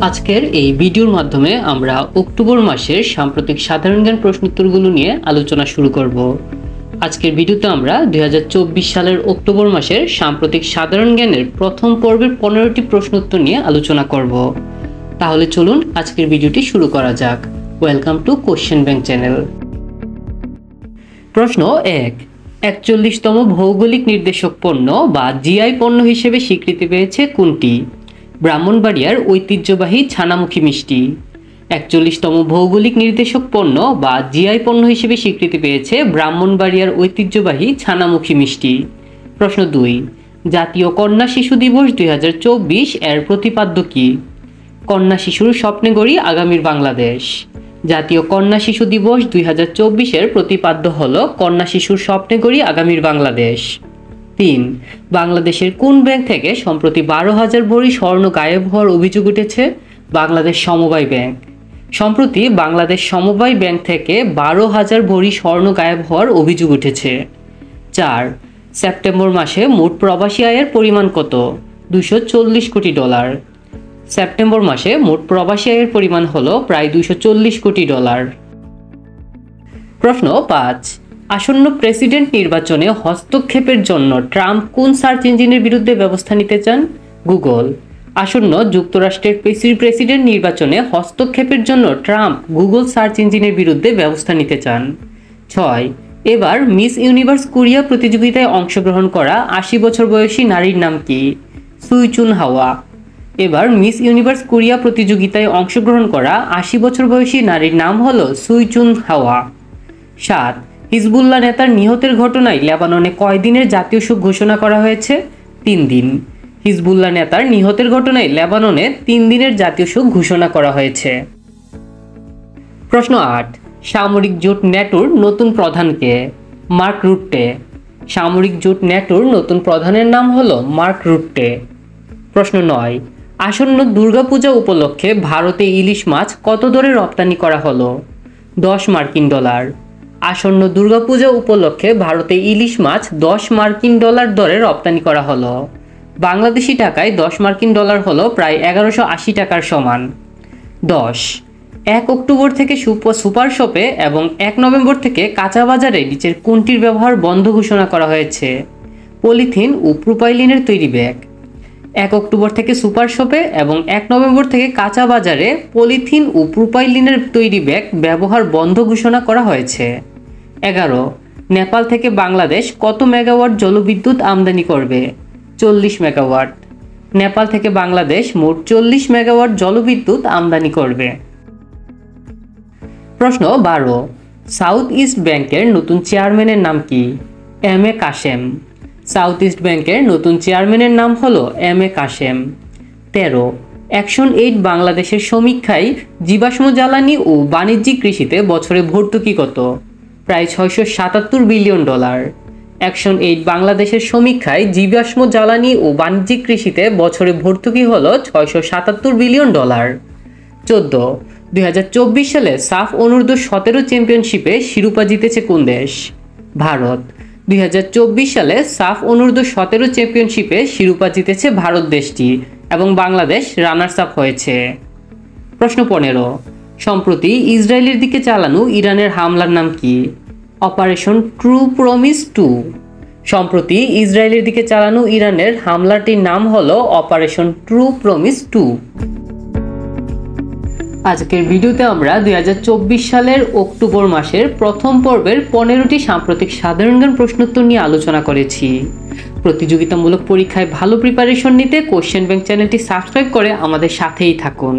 আজকের এই ভিডিওর মাধ্যমে আমরা অক্টোবর মাসের সাম্প্রতিক সাধারণ জ্ঞান প্রশ্নোত্তরগুলো নিয়ে আলোচনা শুরু করব। আজকের ভিডিওতে আমরা 2024 সালের অক্টোবর মাসের সাম্প্রতিক সাধারণ জ্ঞানের প্রথম পর্বের 15টি প্রশ্নোত্তর নিয়ে আলোচনা করব। তাহলে চলুন আজকের ভিডিওটি শুরু করা যাক। Welcome to question bank channel. প্রশ্ন 1, 41তম ভৌগোলিক নির্দেশক পণ্য বা জিআই পণ্য হিসেবে স্বীকৃতি পেয়েছে কোনটি? ব্রাহ্মণবাড়িয়ার ঐতিহ্যবাহী ছানামুখী মিষ্টি। 41তম ভৌগোলিক নির্দেশক পণ্য বা জিআই পণ্য হিসেবে স্বীকৃতি পেয়েছে ব্রাহ্মণবাড়িয়ার ঐতিহ্যবাহী ছানামুখী মিষ্টি। প্রশ্ন 2, জাতীয় কন্যা শিশু দিবস 2024 এর প্রতিপাদ্য কি? কন্যা শিশুর স্বপ্নে গড়ি আগামীর বাংলাদেশ। জাতীয় কন্যা শিশু দিবস 2024 এর প্রতিপাদ্য হল কন্যা শিশুর স্বপ্নে গড়ি আগামীর বাংলাদেশ। 3, বাংলাদেশের কোন ব্যাংক থেকে সম্প্রতি 12,000 ভরি স্বর্ণ গায়েব হওয়ার অভিযোগ উঠেছে? বাংলাদেশ সমবায় ব্যাংক। সম্প্রতি বাংলাদেশ সমবায় ব্যাংক থেকে 12,000 ভরি স্বর্ণ গায়েব হওয়ার অভিযোগ উঠেছে। 4, সেপ্টেম্বর মাসে মোট প্রবাসী আয়ের পরিমাণ কত? $240 কোটি। সেপ্টেম্বর মাসে মোট প্রবাসী আয়ের পরিমাণ হলো প্রায় $240 কোটি। প্রশ্ন 5, আসন্ন প্রেসিডেন্ট নির্বাচনে হস্তক্ষেপের জন্য ট্রাম্প কোন সার্চ ইঞ্জিনের বিরুদ্ধে ব্যবস্থা নিতে চান? গুগল। আসন্ন যুক্তরাষ্ট্রের প্রেসিডেন্ট নির্বাচনে হস্তক্ষেপের জন্য ট্রাম্প গুগল সার্চ ইঞ্জিনের বিরুদ্ধে ব্যবস্থা নিতে চান। 6, এবার মিস ইউনিভার্স কোরিয়া প্রতিযোগিতায় অংশগ্রহণ করা 80 বছর বয়সী নারীর নাম কি? সুই চুন হাওয়া। এবার মিস ইউনিভার্স কোরিয়া প্রতিযোগিতায় অংশগ্রহণ করা 80 বছর বয়সী নারীর নাম হলো সুই চুন হাওয়া। 7, হিজবুল্লাহ নেতার নিহতের ঘটনায় লেবাননে কয় দিনের জাতীয় শোক ঘোষণা করা হয়েছে? 3 দিন। হিজবুল্লাহ নেতার নিহতের ঘটনায় লেবাননে 3 দিনের জাতীয় শোক ঘোষণা করা হয়েছে। প্রশ্ন 8, সামরিক জোট ন্যাটোর নতুন প্রধান কে? মার্ক রুটে। সামরিক জোট ন্যাটোর নতুন প্রধানের নাম হলো মার্ক রুটে। প্রশ্ন 9, আসন্ন দুর্গাপূজা উপলক্ষে ভারতে ইলিশ মাছ কত দরে রপ্তানি করা হলো? $10। আসন্ন দুর্গাপূজা উপলক্ষে ভারতে ইলিশ মাছ $10 দরে রপ্তানি করা হলো। বাংলাদেশি টাকায় $10 হলো প্রায় 1180 টাকার সমান। 10, 1 অক্টোবর থেকে সুপার শপে এবং 1 নভেম্বর থেকে কাঁচা বাজারে নিচের কোনটির ব্যবহার বন্ধ ঘোষণা করা হয়েছে? পলিথিন ও প্রোপাইলিনের তৈরি ব্যাগ। 1 অক্টোবর থেকে সুপার শপে এবং 1 নভেম্বর থেকে কাঁচা বাজারে পলিথিন ও প্রোপাইলিনের তৈরি ব্যাগ ব্যবহার বন্ধ ঘোষণা করা হয়েছে। 11, নেপাল থেকে বাংলাদেশ কত মেগাওয়াট জলবিদ্যুৎ আমদানি করবে? 40 মেগাওয়াট। নেপাল থেকে বাংলাদেশ মোট 40 মেগাওয়াট জলবিদ্যুৎ আমদানি করবে। প্রশ্ন 12, সাউথ ইস্ট ব্যাংকের নতুন চেয়ারম্যানের নাম কি? এম.এ. কাশেম। সাউথ ইস্ট ব্যাংকের নতুন চেয়ারম্যানের নাম হলো এম.এ. কাশেম। 13, অ্যাকশন এইড বাংলাদেশের সমীক্ষায় জীবাশ্ম জ্বালানি ও বাণিজ্যিক কৃষিতে বছরে ভর্তুকি কত? প্রায় $677 বিলিয়ন। অ্যাকশন এইড বাংলাদেশের সমীক্ষায় জীবাশ্ম জ্বালানি ও বাণিজ্যিক কৃষিতে বছরে ভর্তুকি হলো $677 বিলিয়ন। 14, 2024 সালে সাফ অনূর্ধ্ব 17 চ্যাম্পিয়নশিপে শিরোপা জিতেছে কোন দেশ? ভারত। 2024 সালে সাফ অনূর্ধ্ব 17 চ্যাম্পিয়নশিপে শিরোপা জিতেছে ভারত দেশটি এবং বাংলাদেশ রানার্স আপ হয়েছে। প্রশ্ন 15, সম্প্রতি ইসরায়েলের দিকে চালানো ইরানের হামলার নাম কি? Operation true promise 2। সম্প্রতি ইসরায়েলের দিকে চালানো ইরানের হামলাটির নাম হলো অপারেশন ট্রু প্রমিস 2। আজকের ভিডিওতে আমরা 2024 সালের অক্টোবর মাসের প্রথম পর্বের 15টি সাম্প্রতিক সাধারণ জ্ঞান প্রশ্নোত্তর নিয়ে আলোচনা করেছি। প্রতিযোগিতামূলক পরীক্ষায় ভালো প্রিপারেশন নিতে কোশ্চেন ব্যাংক চ্যানেলটি সাবস্ক্রাইব করে আমাদের সাথেই থাকুন।